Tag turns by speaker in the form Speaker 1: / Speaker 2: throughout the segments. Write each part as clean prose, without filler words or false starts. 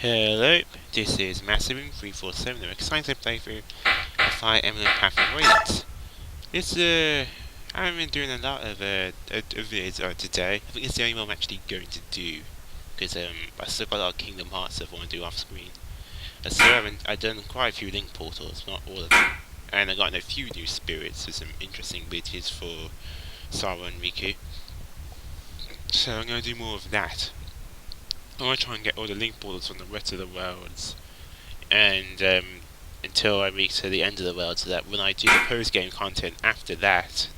Speaker 1: Hello, this is Massive347, I'm excited to play through the Fire Emblem Path of Radiance. I've been doing a lot of videos today. I think it's the only one I'm actually going to do, because I still got a lot of Kingdom Hearts stuff I want to do off screen. I've done quite a few link portals, not all of them, and I got a few new spirits with some interesting abilities for Sara and Riku. So I'm going to do more of that. I want to try and get all the link portals from the rest of the worlds, and until I reach to the end of the world, so that when I do the post-game content after that,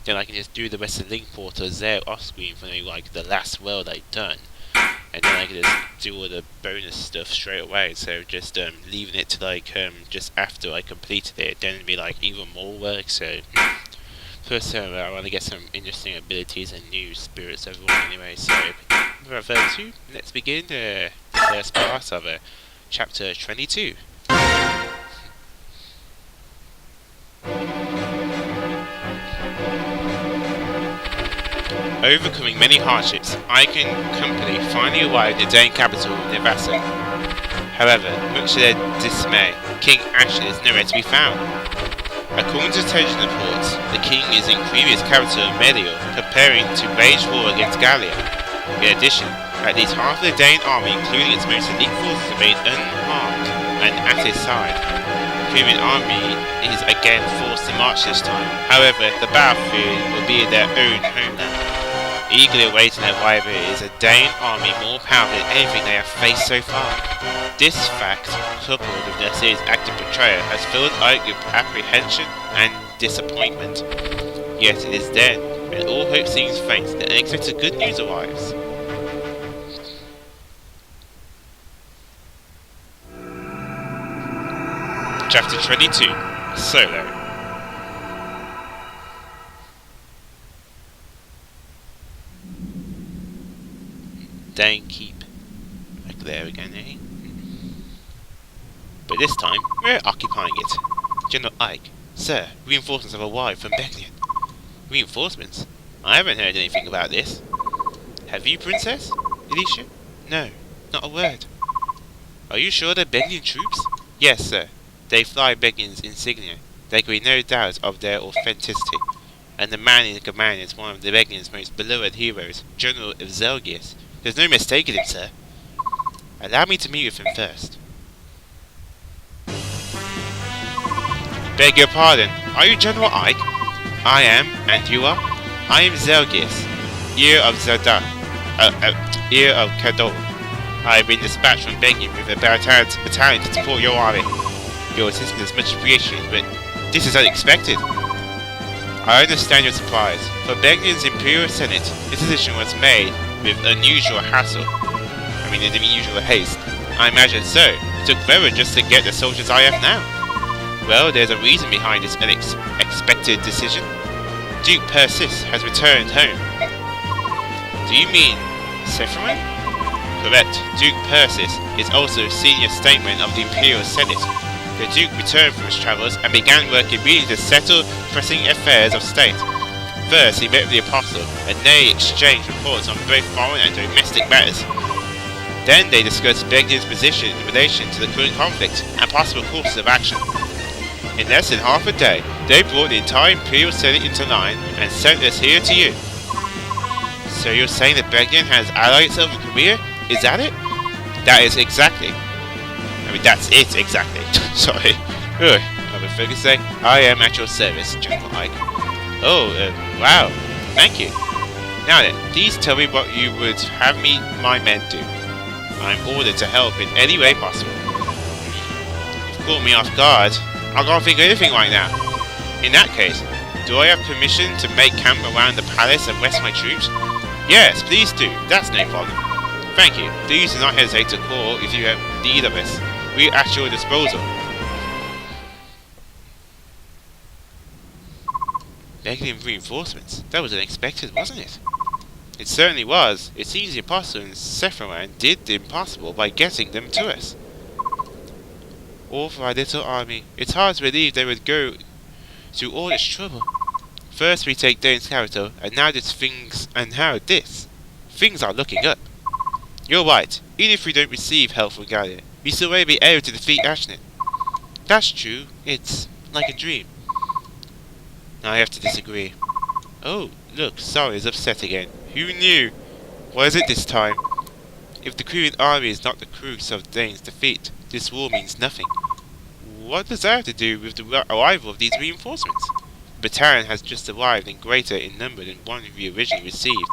Speaker 1: then I can just do the rest of the link portals there off screen for like the last world I've done, and then I can just do all the bonus stuff straight away. So just leaving it to like just after I completed it, then it'd be like even more work. So first I want to get some interesting abilities and new spirits everyone anyway. So without further ado, let's begin the first part of chapter 22. Overcoming many hardships, Ike and company finally arrived at the Dane capital, Nevasa. However, much to their dismay, King Ashley is nowhere to be found. According to intelligence reports, the king is in previous capital Melior, preparing to wage war against Gallia. In addition, at least half of the Dane army, including its most elite forces, remain unharmed and at his side. The Premium army is again forced to march this time. However, the battlefield will be their own homeland. Eagerly awaiting their arrival is a Dane army more powerful than anything they have faced so far. This fact, coupled with their series' active betrayal, has filled Ike with apprehension and disappointment. Yet it is then, when all hope seems faint, that unexpected good news arrives. Chapter 22, Solo. Dane Keep. Like there again, eh? But this time, we're occupying it. General Ike, sir, reinforcements have arrived from Begnian. Reinforcements? I haven't heard anything about this. Have you, Princess? Alicia? No, not a word. Are you sure they're Begnian troops? Yes, sir. They fly Begnian's insignia. There can be no doubt of their authenticity. And the man in command is one of the Begnian's most beloved heroes, General Zelgius. There's no mistaking him, sir. Allow me to meet with him first. Beg your pardon, are you General Ike? I am, and you are? I am Zelgius, heir of Zelda, heir of Kadol. I have been dispatched from Begnian with a battalion to support your army. Your assistance is much appreciated, but this is unexpected. I understand your surprise. For Begnian's Imperial Senate, this decision was made with unusual haste. I imagine so. It took forever just to get the soldiers I have now. Well, there's a reason behind this unexpected decision. Duke Persis has returned home. Do you mean Sephiroth? Correct. Duke Persis is also senior statesman of the Imperial Senate. The Duke returned from his travels and began work immediately to settle pressing affairs of state. First, he met with the Apostle, and they exchanged reports on both foreign and domestic matters. Then they discussed Begnian's position in relation to the current conflict and possible courses of action. In less than half a day, they brought the entire Imperial Senate into line and sent us here to you. So you're saying that Begnian has allied itself with Korea? Is that it? That is exactly. That's it exactly. Sorry. I would further say, I am at your service, General Ike. Oh, wow. Thank you. Now then, please tell me what you would have my men do. I'm ordered to help in any way possible. You've caught me off guard. I can't think of anything right now. In that case, do I have permission to make camp around the palace and rest my troops? Yes, please do. That's no problem. Thank you. Please do not hesitate to call if you have need of us. We're at your disposal. Begnian reinforcements? That was unexpected, wasn't it? It certainly was. It seems the Apostle and Sephiroth did the impossible by getting them to us. All for our little army. It's hard to believe they would go through all this trouble. First we take Dane's capital, and now this. Things are looking up. You're right. Even if we don't receive help from Gaia, we still may be able to defeat Ashnet. That's true. It's like a dream. I have to disagree. Oh, look, Sara is upset again. Who knew? What is it this time? If the Korean army is not the crux of Dane's defeat, this war means nothing. What does that have to do with the arrival of these reinforcements? The battalion has just arrived and greater in number than one we originally received.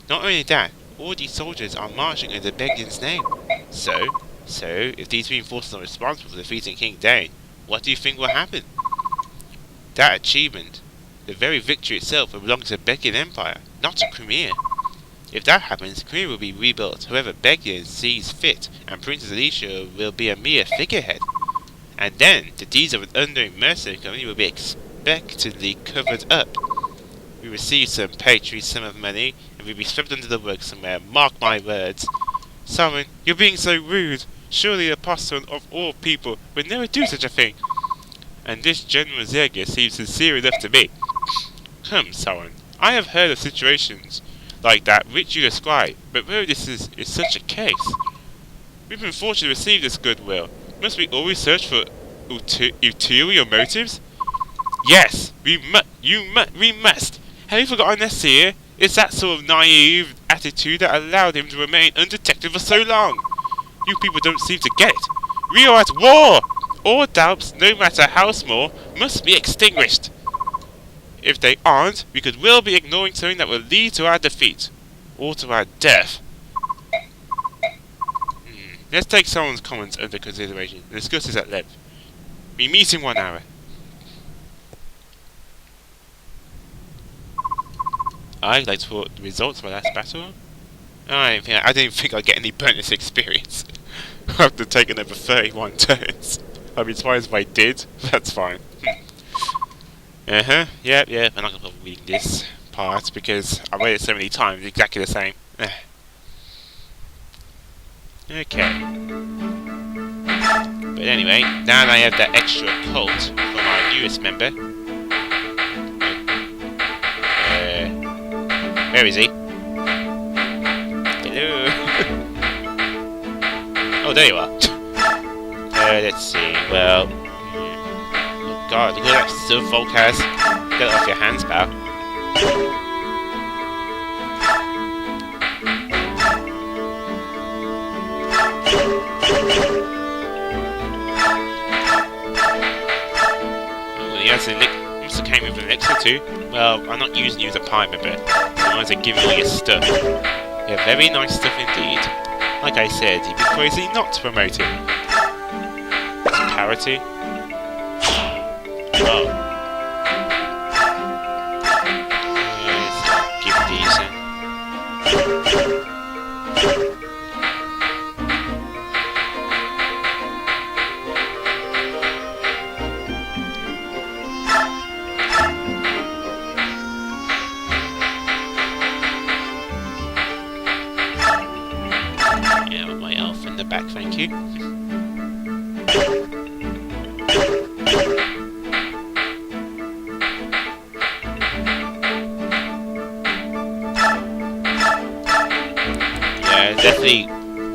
Speaker 1: Not only that, all these soldiers are marching under Begdin's name. So, if these reinforcements are responsible for defeating King Dane, what do you think will happen? That achievement, the very victory itself, will belong to the Begdin Empire, not to Crimea. If that happens, Crimea will be rebuilt however Begdin sees fit, and Princess Alicia will be a mere figurehead. And then, the deeds of an unknown mercenary company will be expectedly covered up. We receive some paltry sum of money, and we'll be swept under the rug somewhere, mark my words. Soren, you're being so rude. Surely the apostle of all people would never do such a thing. And this General Zerga seems sincere enough to me. Come, Soren, I have heard of situations like that which you describe, but whether this is such a case. We've been fortunate to receive this goodwill. Must we always search for ulterior motives? Yes, we must. Have you forgotten Nasir? It's that sort of naive attitude that allowed him to remain undetected for so long. You people don't seem to get it. We are at war! All doubts, no matter how small, must be extinguished. If they aren't, we could well be ignoring something that will lead to our defeat. Or to our death. Let's take someone's comments under consideration and discuss this at length. We meet in 1 hour. I'd like to report the results of our last battle. I didn't think I'd get any bonus experience after taking over 31 turns. I'd be surprised if I did, but that's fine. Yep, I'm not gonna bother reading this part because I've read it so many times, exactly the same. Okay. But anyway, now that I have that extra cult from our newest member. Where is he? Hello. Oh, there you are. Let's see. Well, oh god, look at that stuff Volk has. Get it off your hands, pal. Oh, he has also came with an elixir too. Well, I'm not using you as a pirate member. Otherwise I'm giving you your stuff. You have very nice stuff indeed. Like I said, you'd be crazy not to promote him. Parity. Oh. Yes, give these in. Yeah, with my elf in the back, thank you. Definitely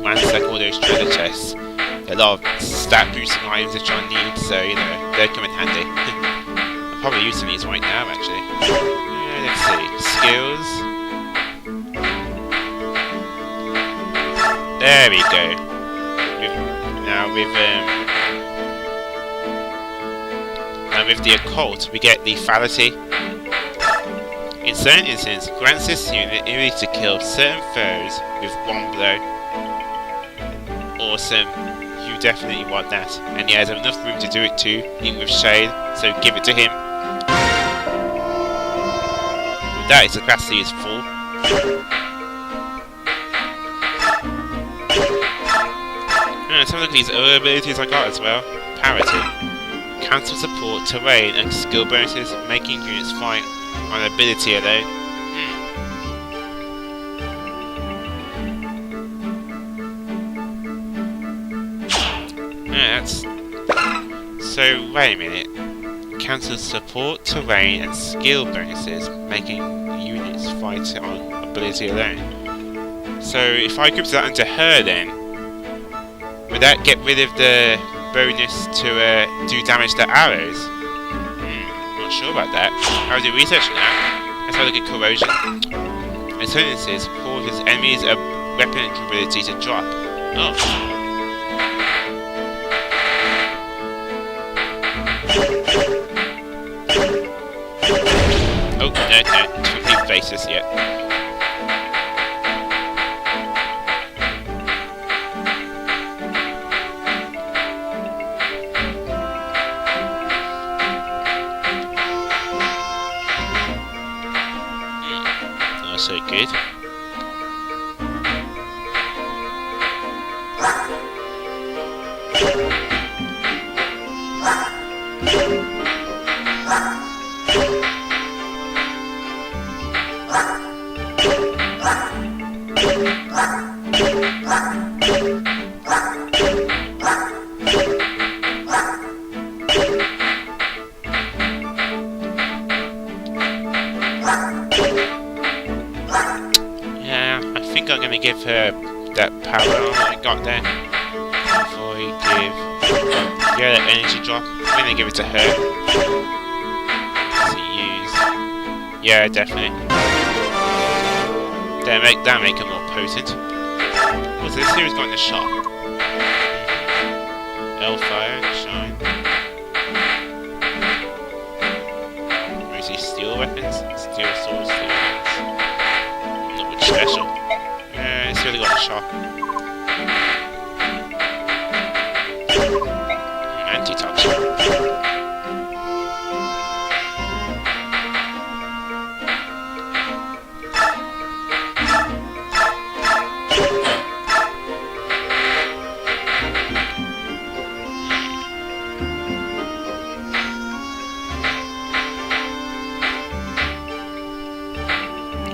Speaker 1: ransack all those treasure chests. A lot of stat boosting items which I need, so you know, they'll come in handy. I'm probably using these right now actually. Yeah, let's see. Skills. There we go. Now with the occult we get the fallacy. In certain instances, grants this unit the ability to kill certain foes with one blow. Awesome. You definitely want that. And he has enough room to do it too, even with Shade, so give it to him. With that, his capacity is full. Let's have a look at these other abilities I got as well. Parity. Cancel support, terrain, and skill bonuses, making units fight on ability alone. Yeah, that's... So, wait a minute. Cancel support, terrain, and skill bonuses, making units fight on ability alone. So if I group that into her, then would that get rid of the bonus to do damage to arrows? Not sure about that. I'll do research now. Let's have a look at corrosion. Resonances causes enemies a weapon ability to drop. Oh. Oh, no, it's complete basis yet. Not so good. Yeah, I think I'm gonna give her that power that I got there. Before we give that energy drop, I'm gonna give it to her. To use. Yeah, definitely. That'll make it more potent. What's this here? Has got in the shop. Hellfire, shine. Mostly steel weapons, steel swords, steel weapons. Not much special. It's really got a shop. Anti-toxic.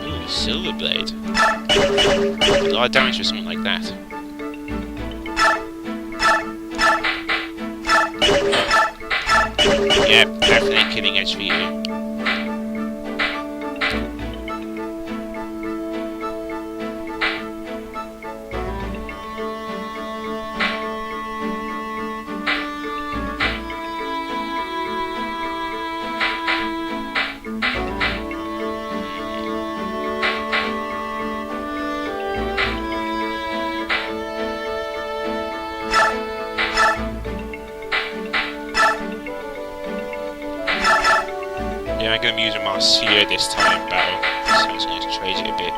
Speaker 1: Ooh, silver blade. A lot of damage for something like that. Yeah, definitely killing edge for you. Yeah, I'm going to use a Marcia this time in battle, so I'm just going to trade it a bit.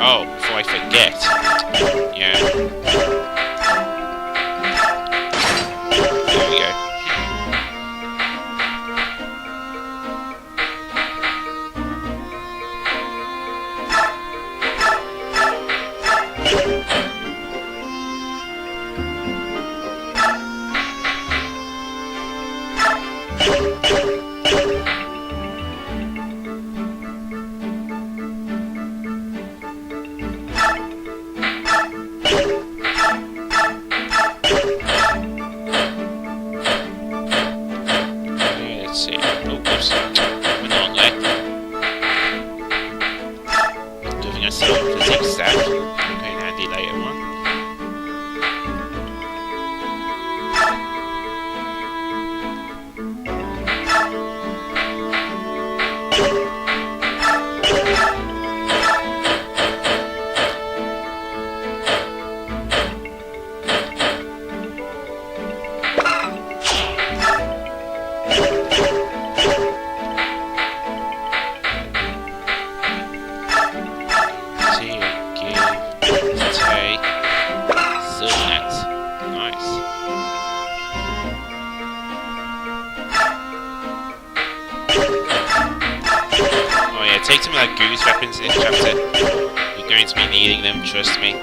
Speaker 1: Oh, before I forget. Yeah. There we go. Let's see. Oh, oops. We're not on there. Don't think I still have a physique staff. Okay, handy later on. Take some of laguz weapons in this chapter. We're going to be needing them, trust me.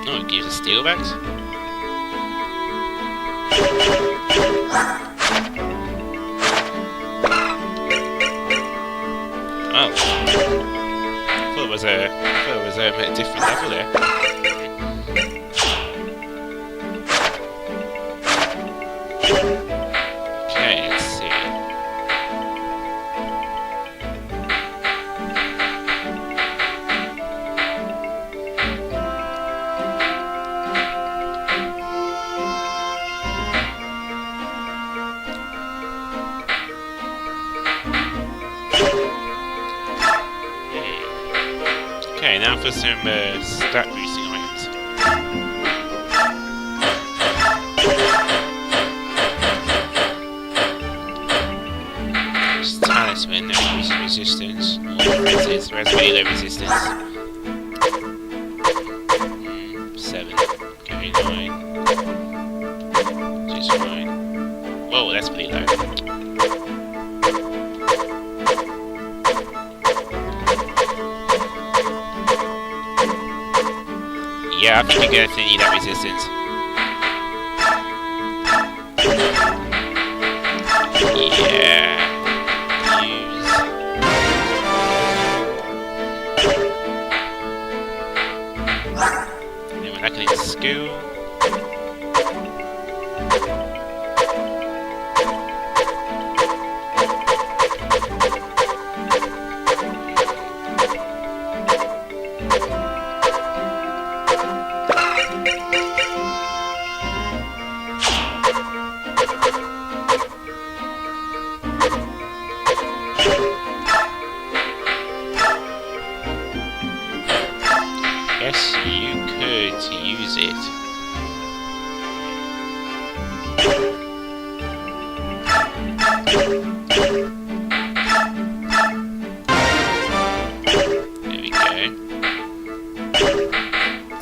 Speaker 1: Oh, it gives us steel bags? Oh. I thought it was a different level there. Okay, let's see. Okay, now for some stat boosting items. Just talisman, no increases resistance. Where's really low resistance? 7. Okay, 9. Just 9. Whoa, that's pretty low. Yeah, I think you're gonna need that resistance. Yeah. Use. Then we're not gonna use skill. Yes, you could use it. There we go.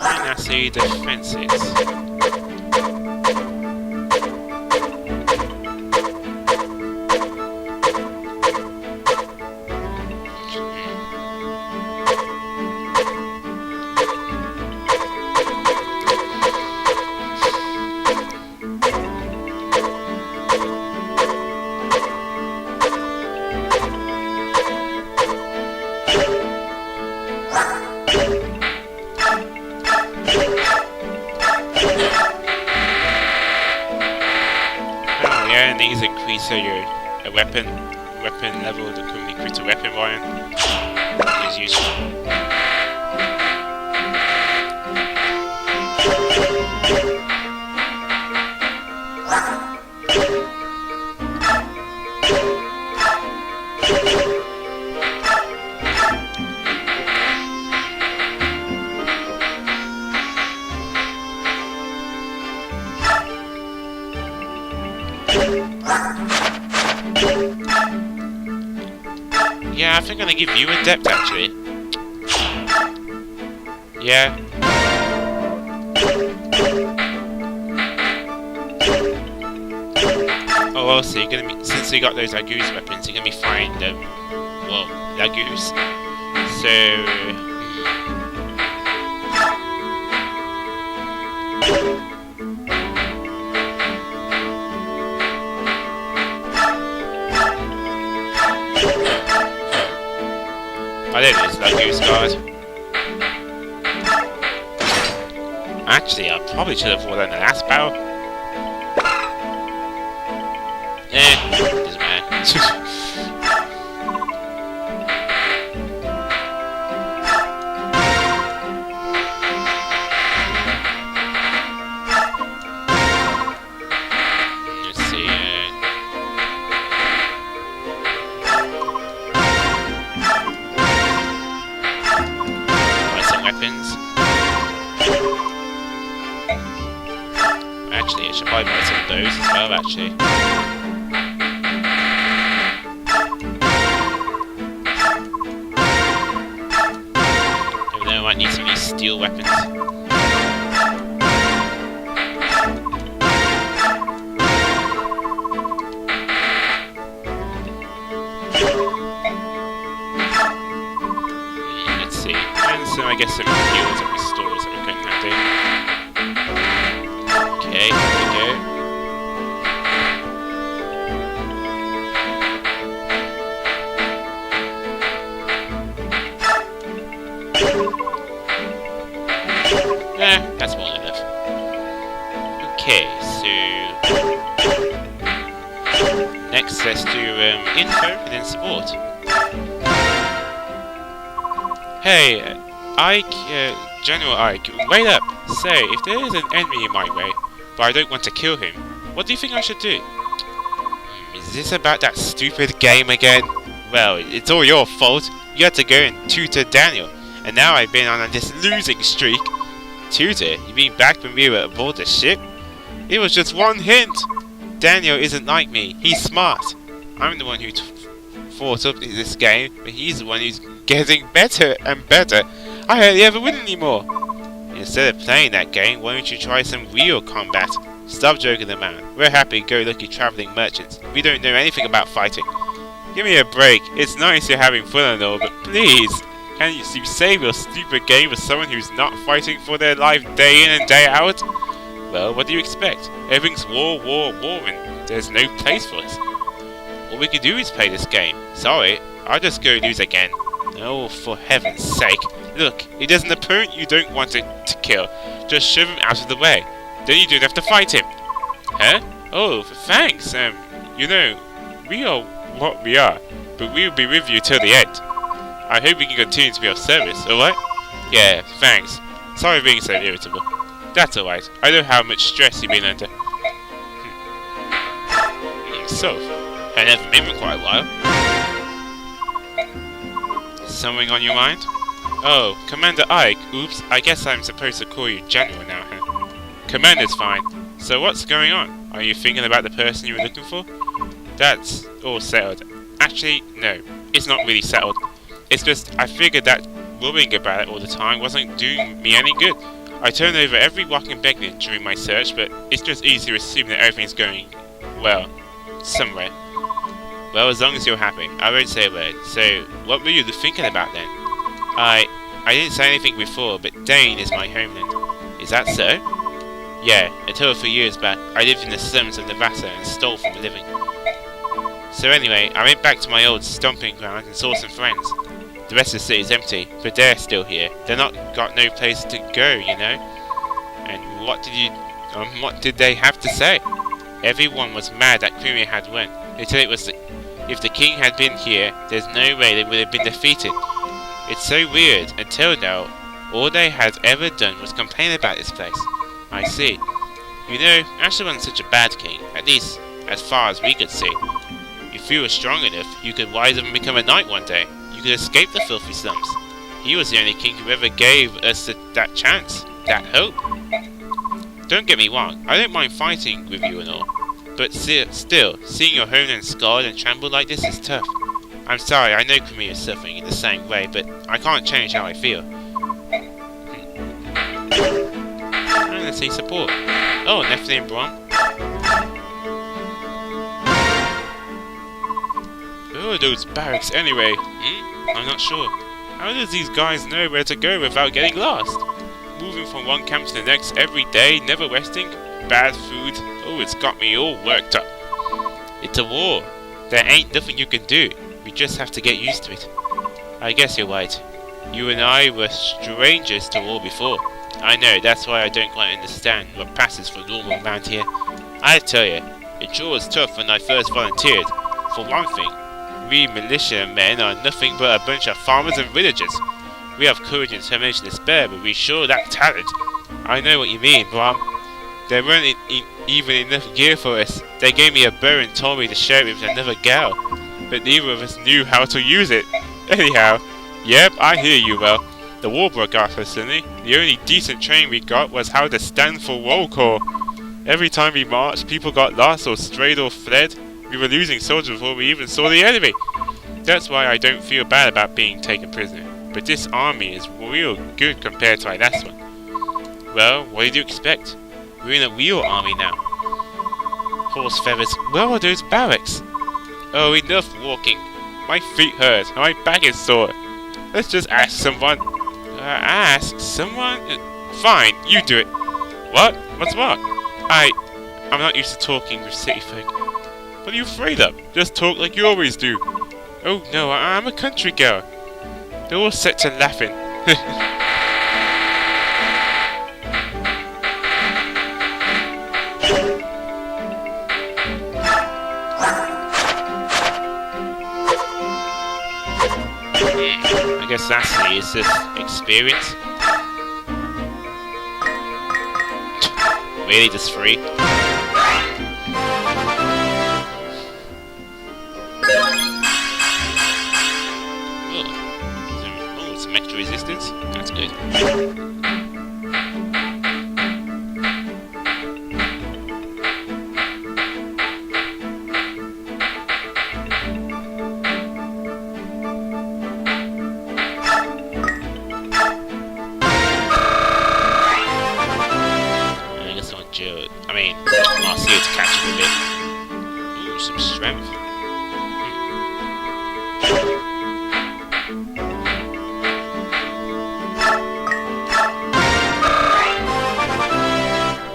Speaker 1: And that's the defences. And these increase your weapon level, the currently critical weapon volume is useful. Yeah, I think I'm gonna give you a depth actually. Yeah. Oh, also, you're gonna be, since you got those laguz weapons, you're gonna be fine. Well, laguz. So. Oh, there it is, laguz guard. Actually, I probably should have won in the last battle. Doesn't matter. Let's see. Buy some weapons. Actually, I should probably buy some of those as well, actually. Even though I might need some of these steel weapons. Let's see. And so I guess some heals and restores that we couldn't have to. enough. Okay, so next let's do info and then support. Hey, Ike, General Ike, wait up! Say, if there is an enemy in my way, but I don't want to kill him, what do you think I should do? Is this about that stupid game again? Well, it's all your fault. You had to go and tutor Daniel, and now I've been on this losing streak. Tutor? You mean back when we were aboard the ship? It was just one hint! Daniel isn't like me, he's smart. I'm the one who fought up in this game, but he's the one who's getting better and better. I hardly ever win anymore. Instead of playing that game, why don't you try some real combat? Stop joking the man. We're happy-go-lucky travelling merchants. We don't know anything about fighting. Give me a break. It's nice you're having fun and all, but please, can you save your stupid game for someone who's not fighting for their life day in and day out? Well, what do you expect? Everything's war, and there's no place for us. All we can do is play this game. Sorry, I'll just go lose again. Oh, for heaven's sake. Look, if there's an opponent you don't want to kill, just shove him out of the way. Then you don't have to fight him. Huh? Oh, thanks. You know, we are what we are, but we'll be with you till the end. I hope we can continue to be of service, alright? Yeah, thanks. Sorry for being so irritable. That's alright. I know how much stress you've been under. So, I haven't been for quite a while. Something on your mind? Oh, Commander Ike. Oops, I guess I'm supposed to call you General now, huh? Commander's fine. So what's going on? Are you thinking about the person you were looking for? That's all settled. Actually, no. It's not really settled. It's just, I figured that worrying about it all the time wasn't doing me any good. I turned over every rock and beggar during my search, but it's just easy to assume that everything's going, well, somewhere. Well, as long as you're happy, I won't say a word. So, what were you thinking about then? I didn't say anything before, but Dane is my homeland. Is that so? Yeah, until a few years back, I lived in the slums of Nevada and stole from a living. So anyway, I went back to my old stomping ground and saw some friends. The rest of the city's empty, but they're still here. They're not got no place to go, you know. And what did they have to say? Everyone was mad that Crimea had won. They said it was if the king had been here, there's no way they would have been defeated. It's so weird. Until now, all they had ever done was complain about this place. I see. You know, Asher wasn't such a bad king, at least as far as we could see. If you were strong enough, you could rise up and become a knight one day. You could escape the filthy slums. He was the only king who ever gave us that chance, that hope. Don't get me wrong, I don't mind fighting with you and all. But still, seeing your homeland scarred and trampled like this is tough. I'm sorry, I know Crimea is suffering in the same way, but I can't change how I feel. And let's see support. Oh, Nephilim Brom. Who are those barracks anyway? I'm not sure. How does these guys know where to go without getting lost? Moving from one camp to the next every day, never resting, bad food. Oh, it's got me all worked up. It's a war. There ain't nothing you can do. We just have to get used to it. I guess you're right. You and I were strangers to war before. I know, that's why I don't quite understand what passes for normal around here. I tell you, it sure was tough when I first volunteered. For one thing, we militia men are nothing but a bunch of farmers and villagers. We have courage and determination to spare, but we sure lack talent. I know what you mean, Brom. There weren't even enough gear for us. They gave me a bow and told me to share it with another gal, but neither of us knew how to use it. Anyhow, yep, I hear you well. The war broke out suddenly. The only decent training we got was how to stand for roll call. Every time we marched, people got lost or strayed or fled. We were losing soldiers before we even saw the enemy. That's why I don't feel bad about being taken prisoner. But this army is real good compared to our last one. Well, what did you expect? We're in a real army now. Horse feathers, where are those barracks? Oh, enough walking. My feet hurt and my back is sore. Let's just ask someone. Ask someone? Fine, you do it. What? What's what? I'm not used to talking with city folk. What are you afraid of? Just talk like you always do. Oh no, I'm a country girl. They're all set to laughing. exactly is this experience? Really, just 3? Oh, some extra resistance. That's good. I mean, Marcia to catch up a bit. Ooh, some strength.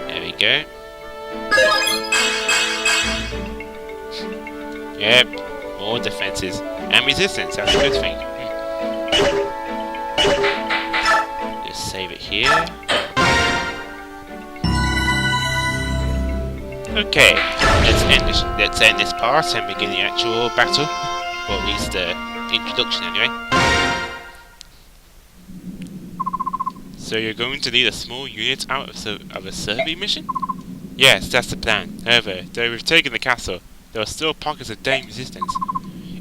Speaker 1: There we go. Yep, more defenses and resistance. That's a good thing. Just save it here. Okay, let's end this part and begin the actual battle, or at least the introduction anyway. So you're going to lead a small unit out of a survey mission? Yes, that's the plan. However, though we've taken the castle, there are still pockets of Dane resistance.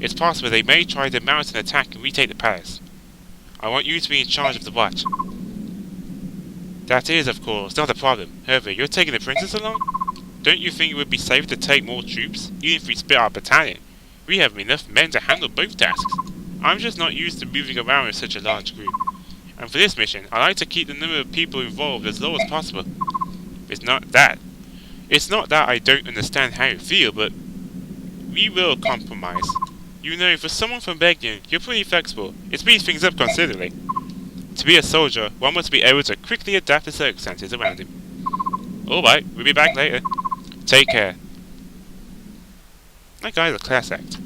Speaker 1: It's possible they may try to mount an attack and retake the palace. I want you to be in charge of the watch. That is, of course, not a problem. However, you're taking the princess along? Don't you think it would be safer to take more troops, even if we split our battalion? We have enough men to handle both tasks. I'm just not used to moving around with such a large group. And for this mission, I like to keep the number of people involved as low as possible. It's not that I don't understand how you feel, but we will compromise. You know, for someone from Belgium, you're pretty flexible. It speeds things up considerably. To be a soldier, one must be able to quickly adapt to circumstances around him. Alright, we'll be back later. Take care. That guy's a class act.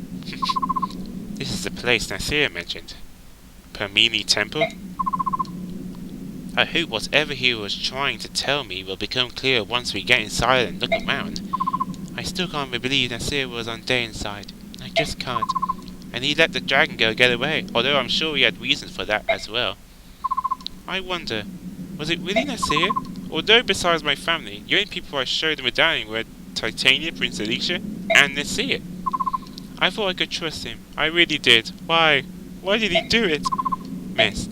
Speaker 1: This is the place Nasir mentioned. Permini Temple? I hope whatever he was trying to tell me will become clear once we get inside and look around. I still can't believe Nasir was on Dane's side. I just can't. And he let the dragon girl get away, although I'm sure he had reasons for that as well. I wonder, was it really Nasir? Although besides my family, the only people I showed the medallion were Titania, Prince Alicia, and Nasir. I thought I could trust him. I really did. Why? Why did he do it? Miss,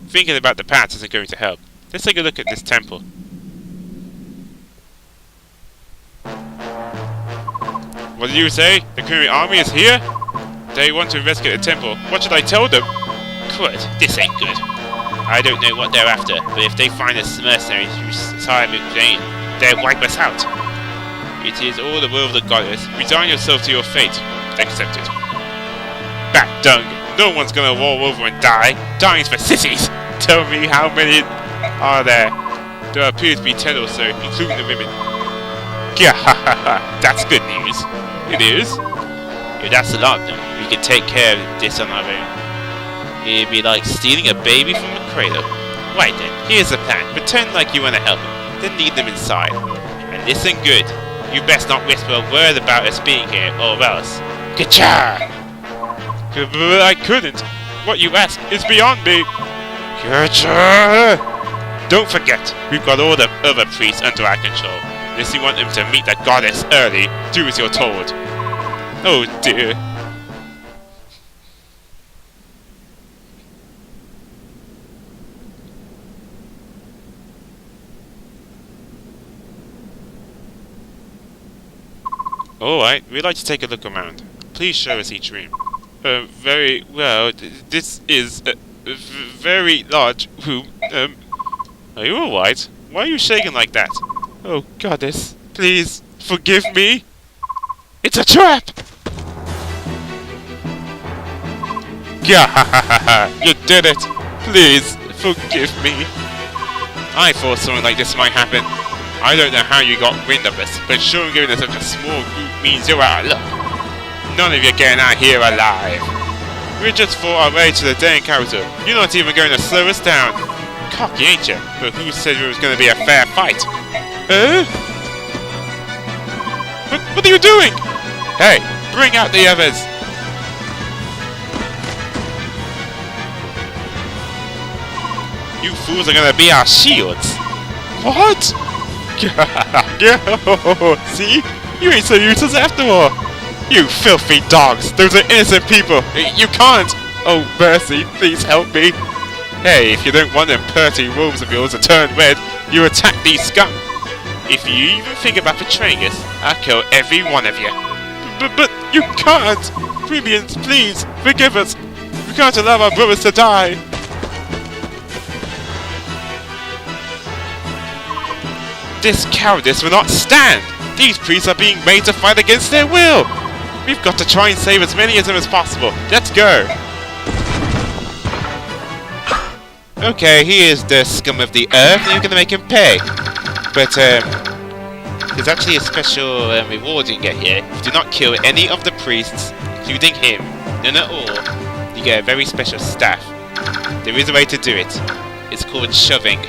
Speaker 1: thinking about the past isn't going to help. Let's take a look at this temple. What did you say? The Kuri army is here? They want to investigate the temple. What should I tell them? Good. This ain't good. I don't know what they're after, but if they find us mercenaries who side with Jane, they'll wipe us out. It is all the will of the goddess. Resign yourself to your fate. Accepted. Bat dung. No one's gonna roll over and die. Dying's for sissies. Tell me how many are there? There appear to be 10 or so, including the women. Gahahaha. That's good news. It is? If that's a lot, then we can take care of this on our own. It'd be like stealing a baby from a cradle. Right then, here's the plan. Pretend like you want to help them, then lead them inside. And listen good. You best not whisper a word about us being here, or else. Ka-cha! I couldn't. What you ask is beyond me. Ka-cha! Don't forget, we've got all the other priests under our control. Unless you want them to meet the goddess early, do as you're told. Oh dear. Alright, we'd like to take a look around. Please show us each room. Very well. This is a very large room. Are you alright? Why are you shaking like that? Oh, goddess, please forgive me. It's a trap! Gahahaha! You did it! Please forgive me. I thought something like this might happen. I don't know how you got wind of us, but sure giving us such a small group means you're out of luck. None of you are getting out here alive. We just fought our way to the Dane capital. You're not even going to slow us down. Cocky, ain't you? But who said it was going to be a fair fight? What are you doing? Hey, bring out the others. You fools are gonna be our shields. What? See? You ain't so useless after all. You filthy dogs. Those are innocent people. You can't. Oh, mercy. Please help me. Hey, if you don't want them purty wolves of yours to turn red, you attack these scum. If you even think about betraying us, I'll kill every one of you. But you can't! Plebeians, please, forgive us! We can't allow our brothers to die! This cowardice will not stand! These priests are being made to fight against their will! We've got to try and save as many of them as possible. Let's go! Okay, he is the scum of the earth, and you're gonna make him pay. But, there's actually a special reward you can get here. If you do not kill any of the priests, including him, none at all, you get a very special staff. There is a way to do it. It's called shoving.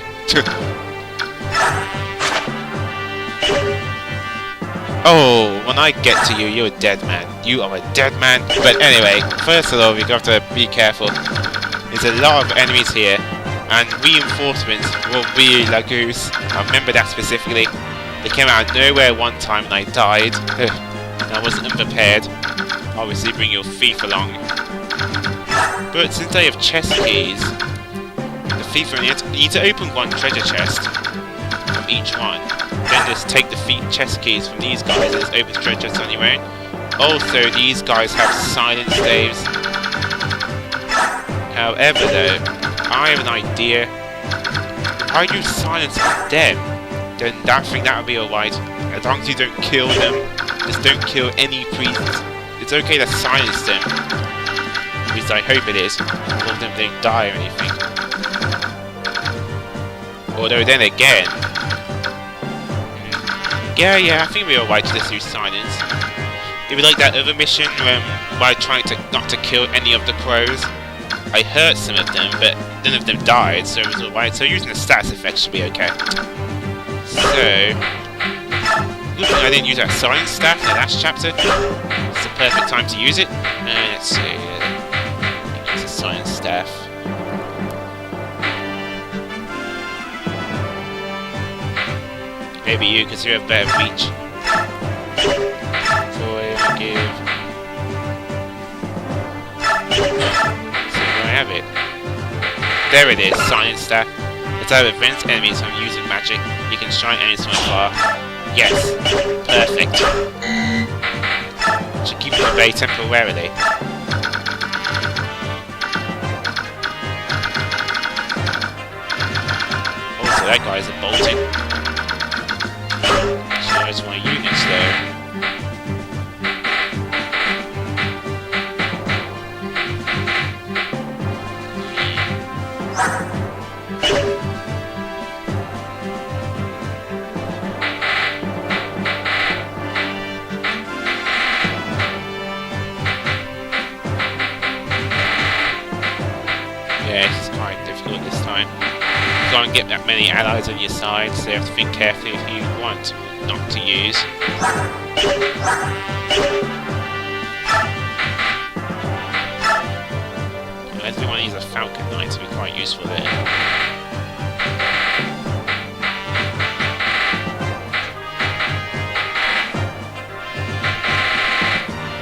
Speaker 1: Oh, when I get to you, you're a dead man. You are a dead man. But anyway, first of all, we have to be careful. There's a lot of enemies here, and reinforcements will be laguz. I remember that specifically. They came out of nowhere one time and I died. And I wasn't unprepared. Obviously bring your thief along. But since I have chest keys, the thief only needs to open one treasure chest from each one. Then just take the chest keys from these guys and just open the treasure chests on your own. Also, these guys have silence staves. However though, I have an idea. If I use silence on them, then I think that would be alright. As long as you don't kill them, just don't kill any priests. It's okay to silence them. At least I hope it is. All of them don't die or anything. Although then again... Yeah, I think we're alright to just use silence. It would be like that other mission where I tried not to kill any of the crows. I hurt some of them, but none of them died, so it was alright. So using the stats effect should be okay. So, good thing I didn't use that silence staff in the last chapter. It's the perfect time to use it. Let's see. Use the silence staff. Maybe you, because you have better reach. So I give. So do I have it? There it is, silence staff. It's how it prevents enemies from using magic. You can shine enemies from afar. Yes, perfect. Should keep it at bay temporarily. Also, that guy's a bolting. So there's my units there. Yeah, it's quite difficult this time. You can't get that many allies on your side, so you have to think carefully if you want not to use. I think one of these are Falcon Knights would be quite useful there.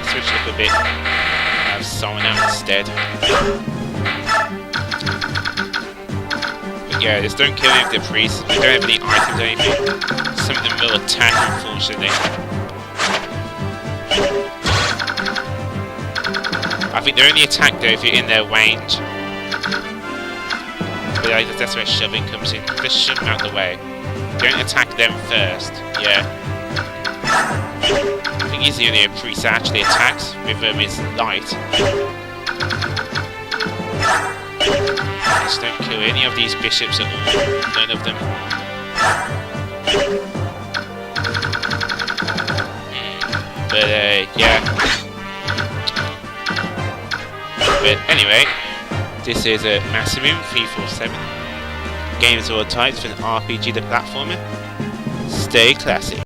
Speaker 1: Switch it up a bit. Have someone out instead. But yeah, just don't kill any of the priests. We don't have any items or anything. Some of them will attack, unfortunately. I think they only attack though if you're in their range. But that's where shoving comes in. Just shove them out of the way. Don't attack them first. Yeah. I think he's the only priest that actually attacks with his light. Just don't kill any of these bishops at all. None of them. But yeah. But anyway, this is a Maximum 347. Games of all types for an RPG to platformer. Stay classic.